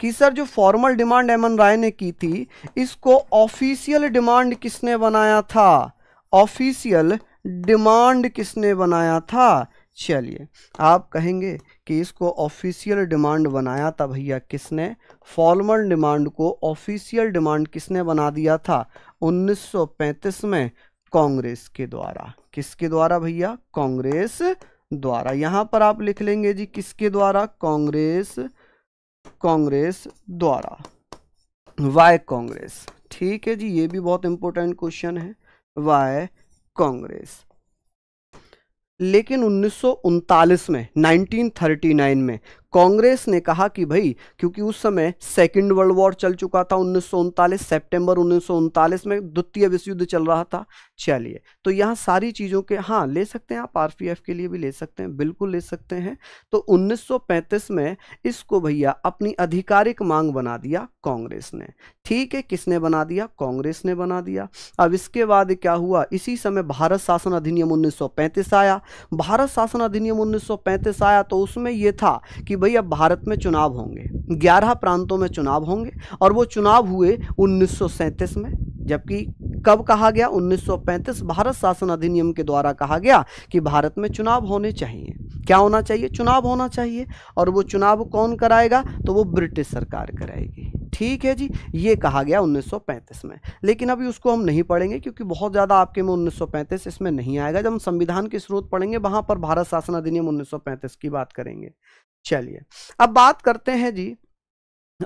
कि सर जो फॉर्मल डिमांड MN राय ने की थी, इसको ऑफिशियल डिमांड किसने बनाया था? ऑफिशियल डिमांड किसने बनाया था? चलिए आप कहेंगे कि इसको ऑफिशियल डिमांड बनाया था भैया किसने? फॉर्मल डिमांड को ऑफिशियल डिमांड किसने बना दिया था? 1935 में कांग्रेस के द्वारा। किसके द्वारा भैया? कांग्रेस द्वारा। यहां पर आप लिख लेंगे जी किसके द्वारा? कांग्रेस द्वारा। वाई कांग्रेस। ठीक है जी, ये भी बहुत इंपॉर्टेंट क्वेश्चन है, वाई कांग्रेस। लेकिन 1939 में, 1939 में कांग्रेस ने कहा कि भाई, क्योंकि उस समय सेकेंड वर्ल्ड वॉर चल चुका था, 1939 सितंबर 1939 में द्वितीय विश्व युद्ध चल रहा था। चलिए तो यहाँ सारी चीज़ों के, हाँ ले सकते हैं आप, RPF के लिए भी ले सकते हैं, बिल्कुल ले सकते हैं। तो 1935 में इसको भैया अपनी आधिकारिक मांग बना दिया कांग्रेस ने। ठीक है, किसने बना दिया? कांग्रेस ने बना दिया। अब इसके बाद क्या हुआ? इसी समय भारत शासन अधिनियम 1935 आया। भारत शासन अधिनियम 1935 आया तो उसमें यह था कि भाई अब भारत में चुनाव होंगे, 11 प्रांतों में चुनाव होंगे, और वो चुनाव हुए 1937 में। जबकि कब कहा गया? 1935 भारत शासन अधिनियम के द्वारा कहा गया कि भारत में चुनाव होने चाहिए। क्या होना चाहिए? चुनाव होना चाहिए। और वो चुनाव कौन कराएगा? तो वो ब्रिटिश सरकार कराएगी। ठीक है जी, ये कहा गया 1935 में। लेकिन अभी उसको हम नहीं पढ़ेंगे क्योंकि बहुत ज़्यादा आपके में 1935 इसमें नहीं आएगा। जब हम संविधान के स्रोत पढ़ेंगे वहां पर भारत शासन अधिनियम 1935 की बात करेंगे। चलिए अब बात करते हैं जी,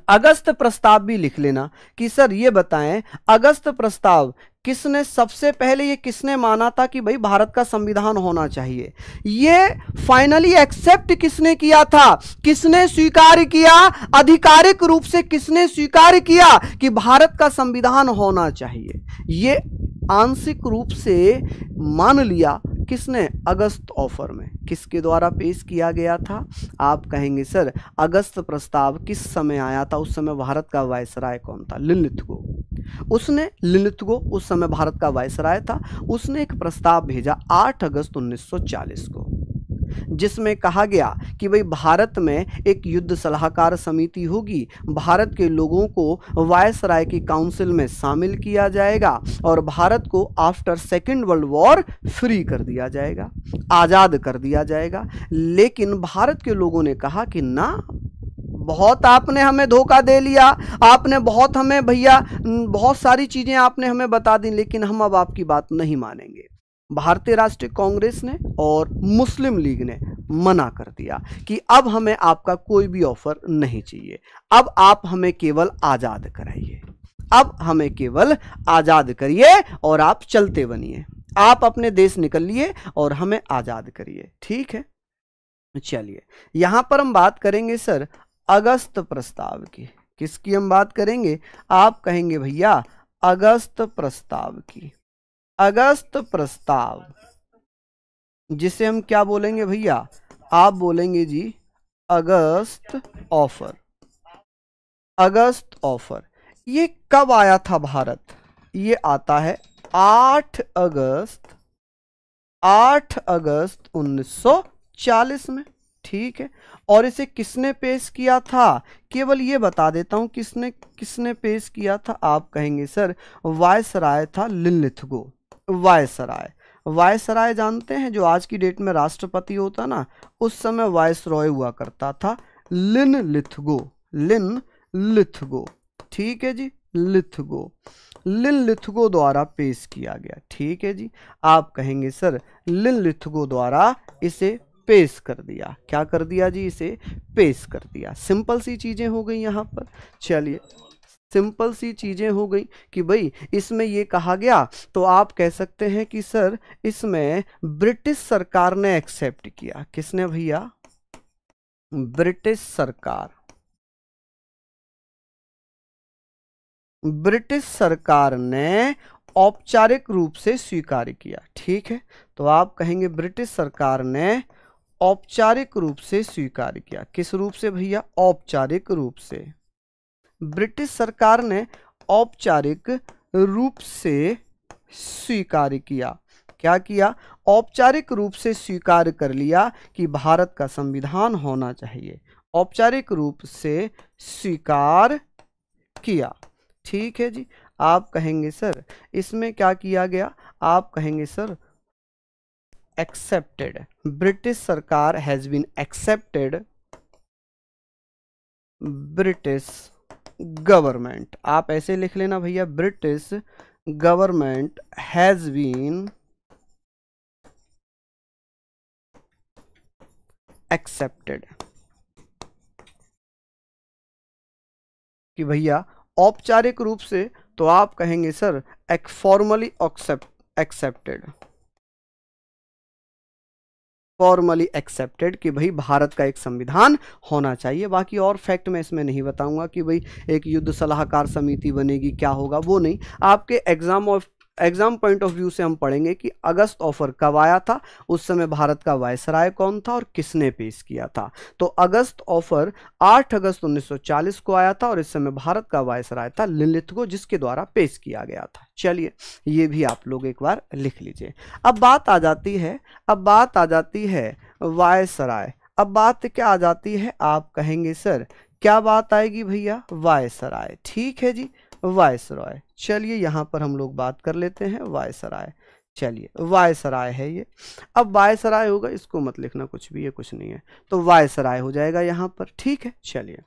अगस्त प्रस्ताव भी लिख लेना कि सर ये बताएं अगस्त प्रस्ताव किसने सबसे पहले, ये किसने माना था कि भाई भारत का संविधान होना चाहिए? ये फाइनली एक्सेप्ट किसने किया था? किसने स्वीकार किया? आधिकारिक रूप से किसने स्वीकार किया कि भारत का संविधान होना चाहिए? ये आंशिक रूप से मान लिया किसने? अगस्त ऑफर में। किसके द्वारा पेश किया गया था? आप कहेंगे सर अगस्त प्रस्ताव किस समय आया था? उस समय भारत का वायसराय कौन था? लिनलिथगो। उसने, लिनलिथगो उस समय भारत का वायसराय था, उसने एक प्रस्ताव भेजा 8 अगस्त 1940 को, जिसमें कहा गया कि भाई भारत में एक युद्ध सलाहकार समिति होगी, भारत के लोगों को वायसराय की काउंसिल में शामिल किया जाएगा और भारत को after second world war free कर दिया जाएगा, आज़ाद कर दिया जाएगा। लेकिन भारत के लोगों ने कहा कि ना, बहुत आपने हमें धोखा दे लिया, आपने बहुत हमें भैया बहुत सारी चीज़ें आपने हमें बता दी, लेकिन हम अब आपकी बात नहीं मानेंगे। भारतीय राष्ट्रीय कांग्रेस ने और मुस्लिम लीग ने मना कर दिया कि अब हमें आपका कोई भी ऑफर नहीं चाहिए, अब आप हमें केवल आज़ाद कराइए, अब हमें केवल आजाद करिए और आप चलते बनिए, आप अपने देश निकल लिए और हमें आजाद करिए। ठीक है, चलिए यहां पर हम बात करेंगे सर अगस्त प्रस्ताव की। किसकी हम बात करेंगे? आप कहेंगे भैया अगस्त प्रस्ताव की। अगस्त प्रस्ताव, जिसे हम क्या बोलेंगे भैया? आप बोलेंगे जी अगस्त ऑफर। अगस्त ऑफर ये कब आया था भारत? ये आता है 8 अगस्त 1940 में। ठीक है, और इसे किसने पेश किया था? केवल ये बता देता हूं किसने पेश किया था। आप कहेंगे सर वायसराय था लिनलिथगो। वायसराय, वायसराय जानते हैं जो आज की डेट में राष्ट्रपति होता ना, उस समय वायसरॉय हुआ करता था लिनलिथगो। लिनलिथगो, ठीक है जी, लिथगो, लिनलिथगो द्वारा पेश किया गया। ठीक है जी, आप कहेंगे सर लिनलिथगो द्वारा इसे पेश कर दिया। क्या कर दिया जी? इसे पेश कर दिया। सिंपल सी चीजें हो गई यहां पर। चलिए सिंपल सी चीजें हो गई कि भाई इसमें ये कहा गया, तो आप कह सकते हैं कि सर इसमें ब्रिटिश सरकार ने एक्सेप्ट किया। किसने भैया? ब्रिटिश सरकार। ब्रिटिश सरकार ने औपचारिक रूप से स्वीकार किया। ठीक है, तो आप कहेंगे ब्रिटिश सरकार ने औपचारिक रूप से स्वीकार किया। किस रूप से भैया? औपचारिक रूप से। ब्रिटिश सरकार ने औपचारिक रूप से स्वीकार किया। क्या किया? औपचारिक रूप से स्वीकार कर लिया कि भारत का संविधान होना चाहिए। औपचारिक रूप से स्वीकार किया। ठीक है जी, आप कहेंगे सर इसमें क्या किया गया? आप कहेंगे सर एक्सेप्टेड। ब्रिटिश सरकार has been accepted. British government, आप ऐसे लिख लेना भैया, British government has been accepted. कि भैया औपचारिक रूप से, तो आप कहेंगे sir formally accepted. Formally accepted कि भाई भारत का एक संविधान होना चाहिए। बाकी और फैक्ट मैं इसमें नहीं बताऊंगा कि भाई एक युद्ध सलाहकार समिति बनेगी, क्या होगा, वो नहीं। आपके एग्जाम पॉइंट ऑफ व्यू से हम पढ़ेंगे कि अगस्त ऑफर कब आया था, उस समय भारत का वायसराय कौन था और किसने पेश किया था। तो अगस्त ऑफर 8 अगस्त 1940 को आया था और इस समय भारत का वायसराय था लिनलिथगो, जिसके द्वारा पेश किया गया था। चलिए ये भी आप लोग एक बार लिख लीजिए। अब बात आ जाती है वायसराय। अब बात क्या आ जाती है? आप कहेंगे सर क्या बात आएगी भैया? वायसराय। ठीक है जी, वायसराय। चलिए यहां पर हम लोग बात कर लेते हैं वायसराय। चलिए वायसराय है ये। अब वायसराय होगा, इसको मत लिखना कुछ भी, ये कुछ नहीं है, तो वायसराय हो जाएगा यहां पर। ठीक है, चलिए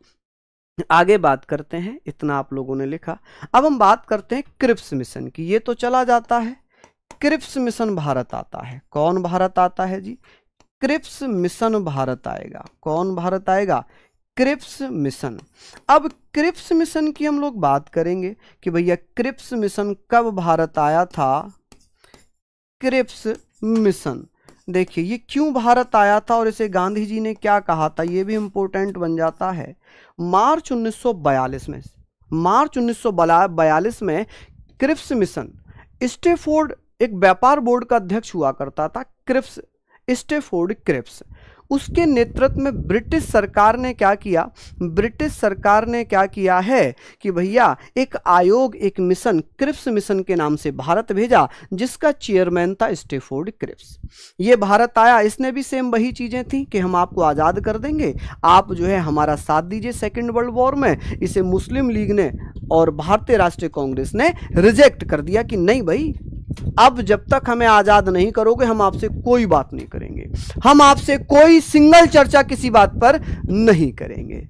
आगे बात करते हैं। इतना आप लोगों ने लिखा। अब हम बात करते हैं क्रिप्स मिशन की। ये तो चला जाता है, क्रिप्स मिशन भारत आता है। कौन भारत आता है जी? क्रिप्स मिशन भारत आएगा। कौन भारत आएगा? Cripps mission. अब क्रिप्स मिशन की हम लोग बात करेंगे कि भैया क्रिप्स मिशन कब भारत आया था। क्रिप्स मिशन देखिए ये क्यों भारत आया था और इसे गांधी जी ने क्या कहा था, ये भी इंपॉर्टेंट बन जाता है। मार्च 1942 में, मार्च 1942 में क्रिप्स मिशन, स्टेफोर्ड एक व्यापार बोर्ड का अध्यक्ष हुआ करता था, क्रिप्स, स्टेफोर्ड क्रिप्स, उसके नेतृत्व में ब्रिटिश सरकार ने क्या किया? ब्रिटिश सरकार ने क्या किया है कि भैया एक आयोग, एक मिशन, क्रिप्स मिशन के नाम से भारत भेजा, जिसका चेयरमैन था स्टेफोर्ड क्रिप्स। ये भारत आया, इसने भी सेम वही चीजें थी कि हम आपको आजाद कर देंगे, आप जो है हमारा साथ दीजिए सेकेंड वर्ल्ड वॉर में। इसे मुस्लिम लीग ने और भारतीय राष्ट्रीय कांग्रेस ने रिजेक्ट कर दिया कि नहीं भाई, अब जब तक हमें आजाद नहीं करोगे हम आपसे कोई बात नहीं करेंगे, हम आपसे कोई सिंगल चर्चा किसी बात पर नहीं करेंगे।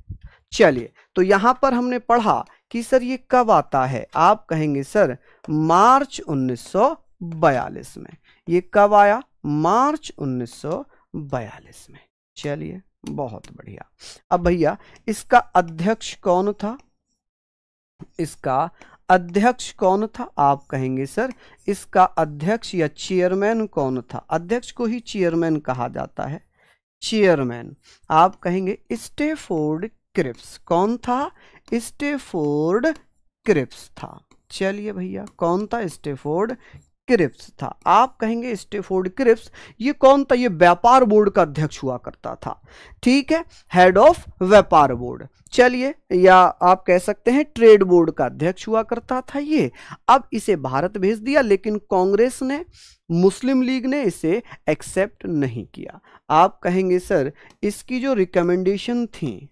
चलिए तो यहां पर हमने पढ़ा कि सर ये कब आता है। आप कहेंगे सर मार्च 1942 में। ये कब आया? मार्च 1942 में। चलिए बहुत बढ़िया। अब भैया इसका अध्यक्ष कौन था? इसका अध्यक्ष कौन था? आप कहेंगे सर इसका अध्यक्ष या चेयरमैन कौन था? अध्यक्ष को ही चेयरमैन कहा जाता है, चेयरमैन। आप कहेंगे स्टेफोर्ड क्रिप्स। कौन था? स्टेफोर्ड क्रिप्स था। चलिए भैया, कौन था? स्टेफोर्ड क्रिप्स था। आप कहेंगे स्टेफोर्ड क्रिप्स ये कौन था? ये व्यापार बोर्ड का अध्यक्ष हुआ करता था, ठीक है, हेड ऑफ व्यापार बोर्ड। चलिए, या आप कह सकते हैं ट्रेड बोर्ड का अध्यक्ष हुआ करता था ये। अब इसे भारत भेज दिया, लेकिन कांग्रेस ने, मुस्लिम लीग ने इसे एक्सेप्ट नहीं किया। आप कहेंगे सर इसकी जो रिकमेंडेशन थी,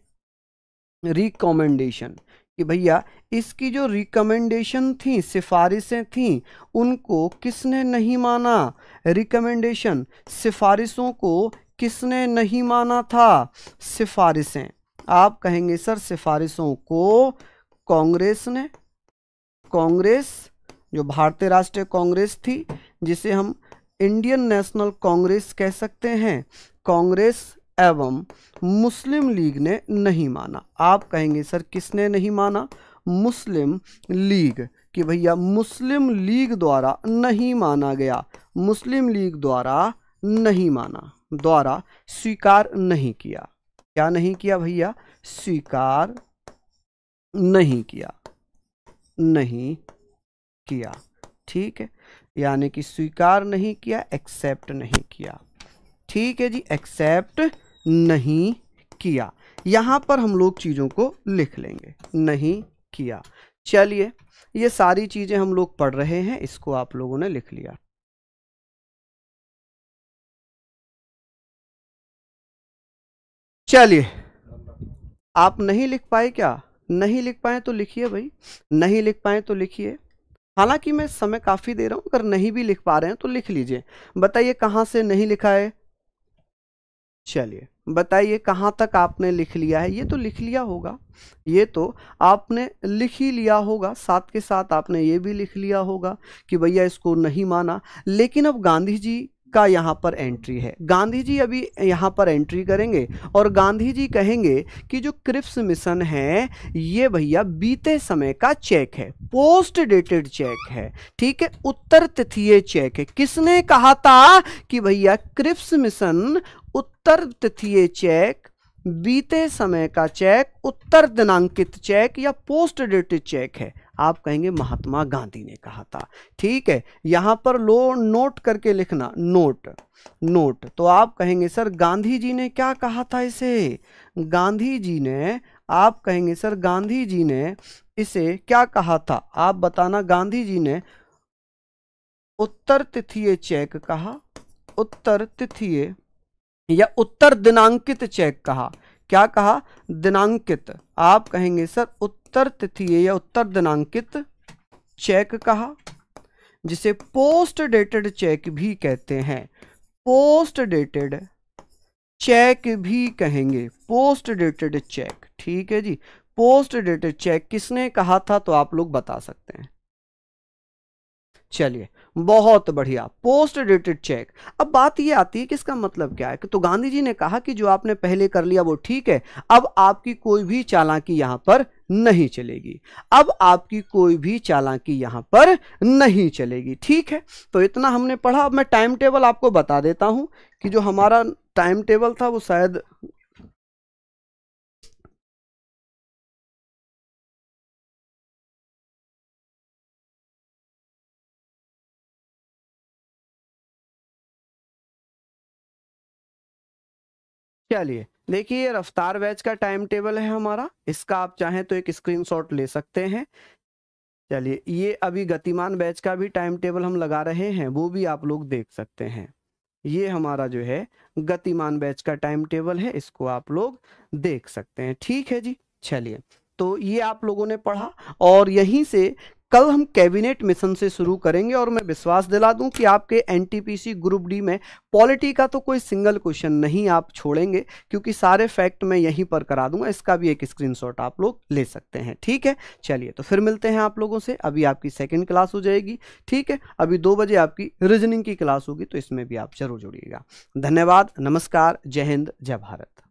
रिकमेंडेशन, कि भैया इसकी जो रिकमेंडेशन थी, सिफारिशें थी, उनको किसने नहीं माना? रिकमेंडेशन, सिफारिशों को किसने नहीं माना था? सिफारिशें। आप कहेंगे सर सिफारिशों को कांग्रेस ने, कांग्रेस जो भारतीय राष्ट्रीय कांग्रेस थी, जिसे हम इंडियन नेशनल कांग्रेस कह सकते हैं, कांग्रेस एवं मुस्लिम लीग ने नहीं माना। आप कहेंगे सर किसने नहीं माना? मुस्लिम लीग, कि भैया मुस्लिम लीग द्वारा नहीं माना गया, मुस्लिम लीग द्वारा नहीं माना, द्वारा स्वीकार नहीं किया। क्या नहीं किया भैया? स्वीकार नहीं किया, नहीं किया, ठीक है, यानी कि स्वीकार नहीं किया, एक्सेप्ट नहीं किया, ठीक है जी, एक्सेप्ट नहीं किया। यहां पर हम लोग चीजों को लिख लेंगे, नहीं किया। चलिए, ये सारी चीजें हम लोग पढ़ रहे हैं, इसको आप लोगों ने लिख लिया। चलिए, आप नहीं लिख पाए क्या? नहीं लिख पाए तो लिखिए भाई, नहीं लिख पाए तो लिखिए। हालांकि मैं समय काफी दे रहा हूं, अगर नहीं भी लिख पा रहे हैं तो लिख लीजिए। बताइए कहां से नहीं लिखा है? चलिए बताइए कहां तक आपने लिख लिया है? ये तो लिख लिया होगा, ये तो आपने लिख ही लिया होगा, साथ के साथ आपने ये भी लिख लिया होगा कि भैया इसको नहीं माना। लेकिन अब गांधी जी का यहाँ पर एंट्री है, गांधी जी अभी यहाँ पर एंट्री करेंगे और गांधी जी कहेंगे कि जो क्रिप्स मिशन है ये भैया बीते समय का चेक है, पोस्ट डेटेड चेक है, ठीक है, उत्तर तिथीय चेक है। किसने कहा था कि भैया क्रिप्स मिशन उत्तर तिथीय चेक, बीते समय का चेक, उत्तर दिनांकित चेक या पोस्ट डेटेड चेक है? आप कहेंगे महात्मा गांधी ने कहा था, ठीक है। यहां पर लो नोट करके लिखना, नोट, नोट। तो आप कहेंगे सर गांधी जी ने क्या कहा था इसे? गांधी जी ने, आप कहेंगे सर गांधी जी ने इसे क्या कहा था? आप बताना। गांधी जी ने उत्तर तिथीय चेक कहा, उत्तर तिथीय या उत्तर दिनांकित चेक कहा। क्या कहा? दिनांकित। आप कहेंगे सर उत्तर तिथीय या उत्तर दिनांकित चेक कहा, जिसे पोस्ट डेटेड चेक भी कहते हैं, पोस्ट डेटेड चेक भी कहेंगे, पोस्ट डेटेड चेक, ठीक है जी। पोस्ट डेटेड चेक किसने कहा था? तो आप लोग बता सकते हैं। चलिए बहुत बढ़िया, पोस्ट डेटेड चेक। अब बात ये आती है कि इसका मतलब क्या है? कि तो गांधी जी ने कहा कि जो आपने पहले कर लिया वो ठीक है, अब आपकी कोई भी चालाकी यहां पर नहीं चलेगी, अब आपकी कोई भी चालाकी यहां पर नहीं चलेगी, ठीक है। तो इतना हमने पढ़ा। अब मैं टाइम टेबल आपको बता देता हूं कि जो हमारा टाइम टेबल था वो शायद चलिए देखिए, ये रफ्तार बैच का टाइम टेबल है हमारा, इसका आप चाहें तो एक स्क्रीनशॉट ले सकते हैं। चलिए, ये अभी गतिमान बैच का भी टाइम टेबल हम लगा रहे हैं, वो भी आप लोग देख सकते हैं। ये हमारा जो है गतिमान बैच का टाइम टेबल है, इसको आप लोग देख सकते हैं, ठीक है जी। चलिए, तो ये आप लोगों ने पढ़ा और यहीं से कल हम कैबिनेट मिशन से शुरू करेंगे। और मैं विश्वास दिला दूं कि आपके एनटीपीसी ग्रुप डी में पॉलिटी का तो कोई सिंगल क्वेश्चन नहीं आप छोड़ेंगे, क्योंकि सारे फैक्ट मैं यहीं पर करा दूंगा। इसका भी एक स्क्रीनशॉट आप लोग ले सकते हैं, ठीक है। चलिए, तो फिर मिलते हैं आप लोगों से। अभी आपकी सेकंड क्लास हो जाएगी, ठीक है। अभी 2 बजे आपकी रीजनिंग की क्लास होगी, तो इसमें भी आप जरूर जुड़िएगा। धन्यवाद, नमस्कार, जय हिंद, जय भारत।